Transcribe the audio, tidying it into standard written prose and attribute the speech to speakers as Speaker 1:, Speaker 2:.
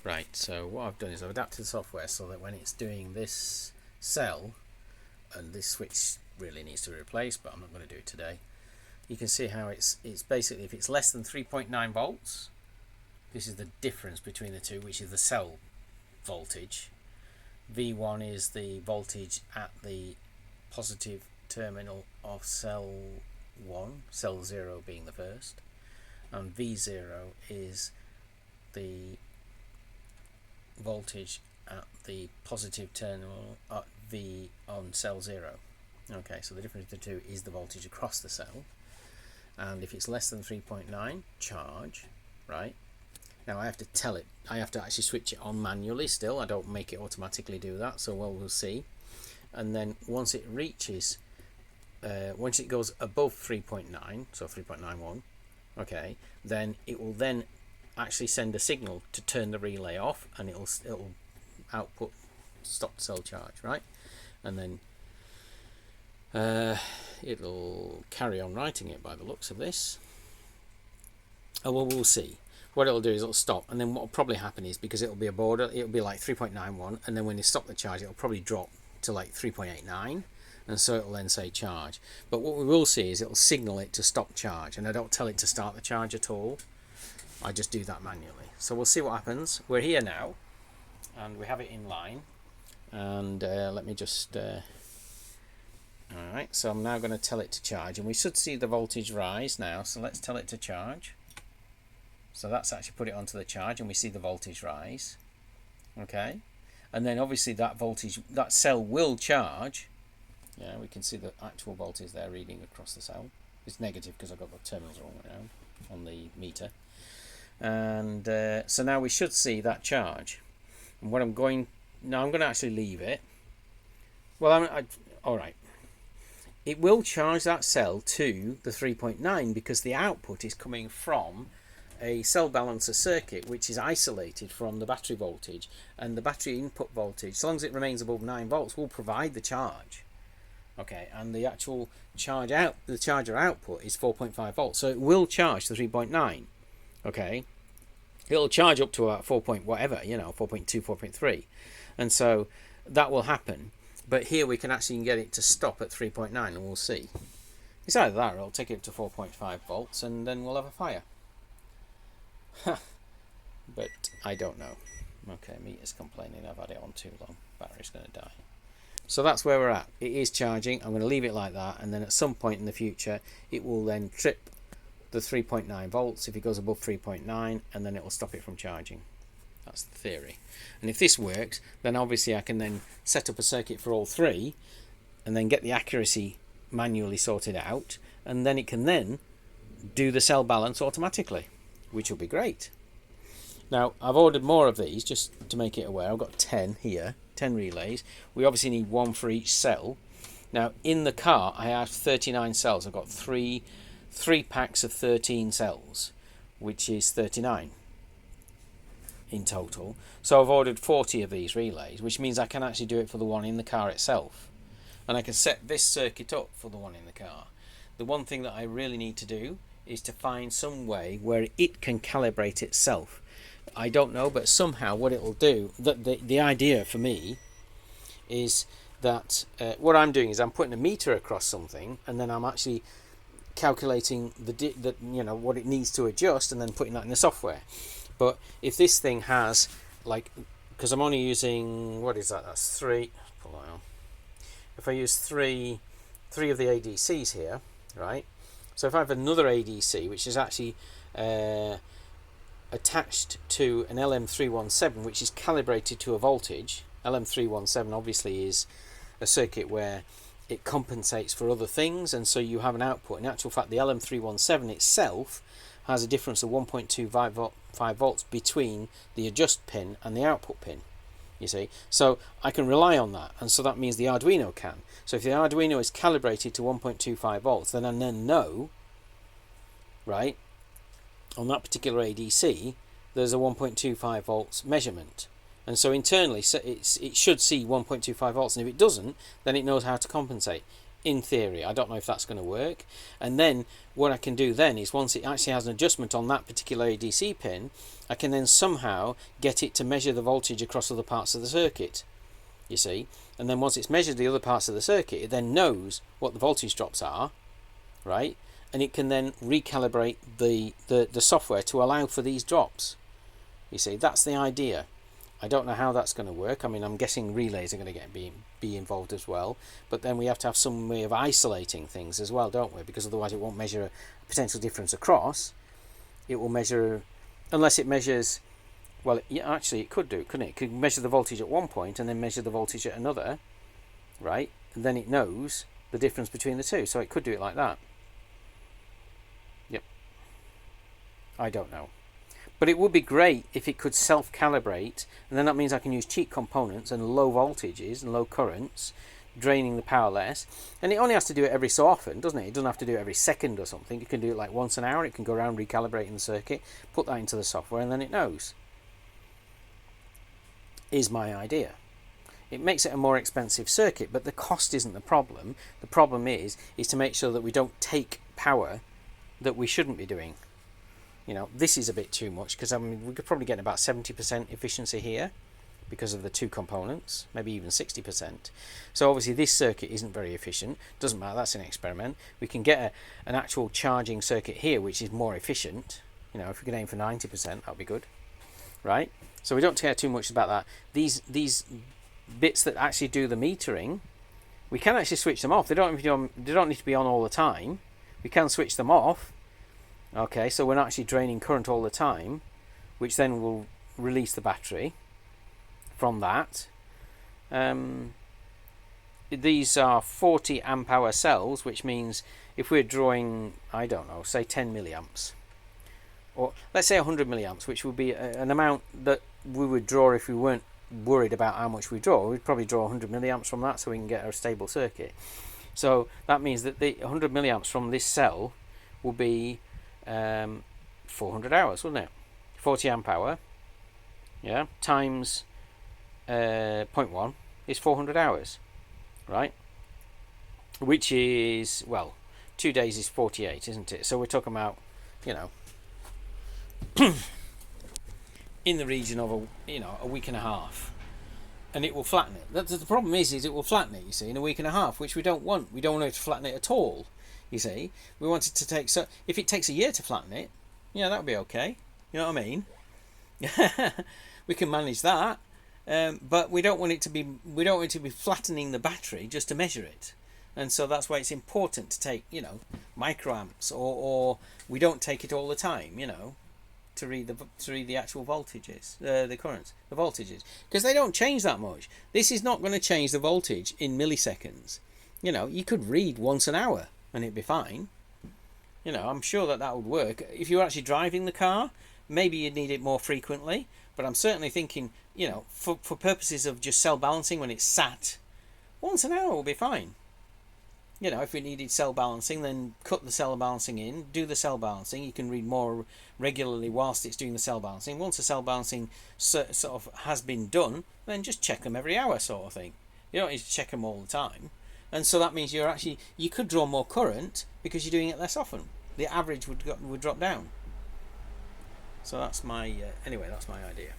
Speaker 1: Right, so what I've done is I've adapted the software so that when it's doing this cell, and this switch really needs to be replaced, but I'm not going to do it today, you can see how it's basically, if it's less than 3.9 volts, this is the difference between the two, which is the cell voltage. V1 is the voltage at the positive terminal of cell 1, cell 0 being the first, and V0 is the voltage at the positive terminal at V on cell 0. Okay, so the difference between the two is the voltage across the cell, and if it's less than 3.9, charge, right? Now I have to tell it, I have to actually switch it on manually still, I don't make it automatically do that, so we'll see. And then once it reaches, once it goes above 3.9, so 3.91, okay, then it will then actually send a signal to turn the relay off, and it'll output stop cell charge, right? And then it'll carry on writing it by the looks of this. Oh, well, we'll see. What it'll do is it'll stop, and then what will probably happen is, because it'll be a border, it'll be like 3.91, and then when you stop the charge, it'll probably drop to like 3.89, and so it'll then say charge. But what we will see is it'll signal it to stop charge, and I don't tell it to start the charge at all. I just do that manually. So we'll see what happens. We're here now, and we have it in line, and let me just alright, so I'm now going to tell it to charge, and we should see the voltage rise now, so let's tell it to charge. So that's actually put it onto the charge, and we see the voltage rise. Okay, and then obviously that voltage, that cell will charge. Yeah, we can see the actual voltage there reading across the cell. It's negative because I've got the terminals wrong around on the meter. And so now we should see that charge. And what I'm going to actually leave it. Well, all right. It will charge that cell to the 3.9 because the output is coming from a cell balancer circuit, which is isolated from the battery voltage, and the battery input voltage, so long as it remains above 9 volts, will provide the charge. Okay, and the actual charge out, the charger output is 4.5 volts, so it will charge to 3.9. Okay, it'll charge up to about 4 point whatever, 4.2, 4.3, and so that will happen. But here we can actually get it to stop at 3.9, and we'll see. It's either that or it'll take it to 4.5 volts, and then we'll have a fire. But I don't know. Okay, meter's complaining I've had it on too long. Battery's going to die. So that's where we're at. It is charging. I'm going to leave it like that, and then at some point in the future it will then trip the 3.9 volts if it goes above 3.9, and then it will stop it from charging. That's the theory. And if this works, then obviously I can then set up a circuit for all three, and then get the accuracy manually sorted out, and then it can then do the cell balance automatically, which will be great. Now, I've ordered more of these just to make it aware. I've got 10 here, 10 relays. We obviously need one for each cell. Now, in the car, I have 39 cells. I've got three packs of 13 cells, which is 39 in total. So I've ordered 40 of these relays, which means I can actually do it for the one in the car itself. And I can set this circuit up for the one in the car. The one thing that I really need to do is to find some way where it can calibrate itself. I don't know, but somehow what it'll do, the idea for me is that what I'm doing is I'm putting a meter across something, and then I'm actually calculating what it needs to adjust, and then putting that in the software. But if this thing has, like, because I'm only using, what is that? That's 3. Pull that on. If I use three of the ADCs here, right? So if I have another ADC, which is actually attached to an LM317, which is calibrated to a voltage. LM317 obviously is a circuit where it compensates for other things, and so you have an output. In actual fact, the LM317 itself has a difference of 1.25 volts between the adjust pin and the output pin. You see, so I can rely on that, and so that means the Arduino can. So if the Arduino is calibrated to 1.25 volts, then I then know, right, on that particular ADC, there's a 1.25 volts measurement, and so internally it should see 1.25 volts, and if it doesn't, then it knows how to compensate. in theory. I don't know if that's going to work. And then what I can do then is, once it actually has an adjustment on that particular ADC pin, I can then somehow get it to measure the voltage across other parts of the circuit, you see. And then once it's measured the other parts of the circuit, it then knows what the voltage drops are, right? And it can then recalibrate the software to allow for these drops. You see, that's the idea. I don't know how that's going to work. I mean, I'm guessing relays are going to be involved as well. But then we have to have some way of isolating things as well, don't we? Because otherwise it won't measure a potential difference across. It will measure, unless it measures, well, yeah, actually it could do, couldn't it? It could measure the voltage at one point and then measure the voltage at another, right? And then it knows the difference between the two. So it could do it like that. Yep. I don't know. But it would be great if it could self-calibrate, and then that means I can use cheap components and low voltages and low currents, draining the power less. And it only has to do it every so often, doesn't it? It doesn't have to do it every second or something. It can do it like once an hour. It can go around recalibrating the circuit, put that into the software, and then it knows. Is my idea. It makes it a more expensive circuit, but the cost isn't the problem. The problem is to make sure that we don't take power that we shouldn't be doing. You know, this is a bit too much, because I mean, we could probably get about 70% efficiency here because of the two components, maybe even 60%. So obviously this circuit isn't very efficient. Doesn't matter, that's an experiment. We can get an actual charging circuit here which is more efficient. You know, if we could aim for 90%, that'd be good, right? So we don't care too much about that. These bits that actually do the metering, we can actually switch them off. They don't need to be on all the time. We can switch them off. Okay, so we're not actually draining current all the time, which then will release the battery from that. These are 40 amp hour cells, which means if we're drawing, I don't know, say 10 milliamps, or let's say 100 milliamps, which would be an amount that we would draw if we weren't worried about how much we draw. We'd probably draw 100 milliamps from that so we can get a stable circuit. So that means that the 100 milliamps from this cell will be 400 hours, wouldn't it? 40 amp hour, yeah, times 0.1 is 400 hours, right? Which is, well, 2 days is 48, isn't it? So we're talking about, you know, in the region of a week and a half, and it will flatten it. The problem is it will flatten it, you see, in a week and a half, which we don't want. We don't want it to flatten it at all. You see, we want it to take, so if it takes a year to flatten it, yeah, that would be okay. You know what I mean? We can manage that, but we don't want it to be flattening the battery just to measure it. And so that's why it's important to take, you know, microamps, or we don't take it all the time, you know, to read the actual voltages, the currents, the voltages, because they don't change that much. This is not going to change the voltage in milliseconds. You know, you could read once an hour and it'd be fine. You know, I'm sure that would work. If you're actually driving the car, maybe you'd need it more frequently, but I'm certainly thinking, you know, for purposes of just cell balancing when it's sat, once an hour will be fine. You know, if we needed cell balancing, then cut the cell balancing in, do the cell balancing. You can read more regularly whilst it's doing the cell balancing. Once the cell balancing sort of has been done, then just check them every hour, sort of thing. You don't need to check them all the time. And so that means you could draw more current because you're doing it less often. The average would drop down. So that's my, anyway, that's my idea.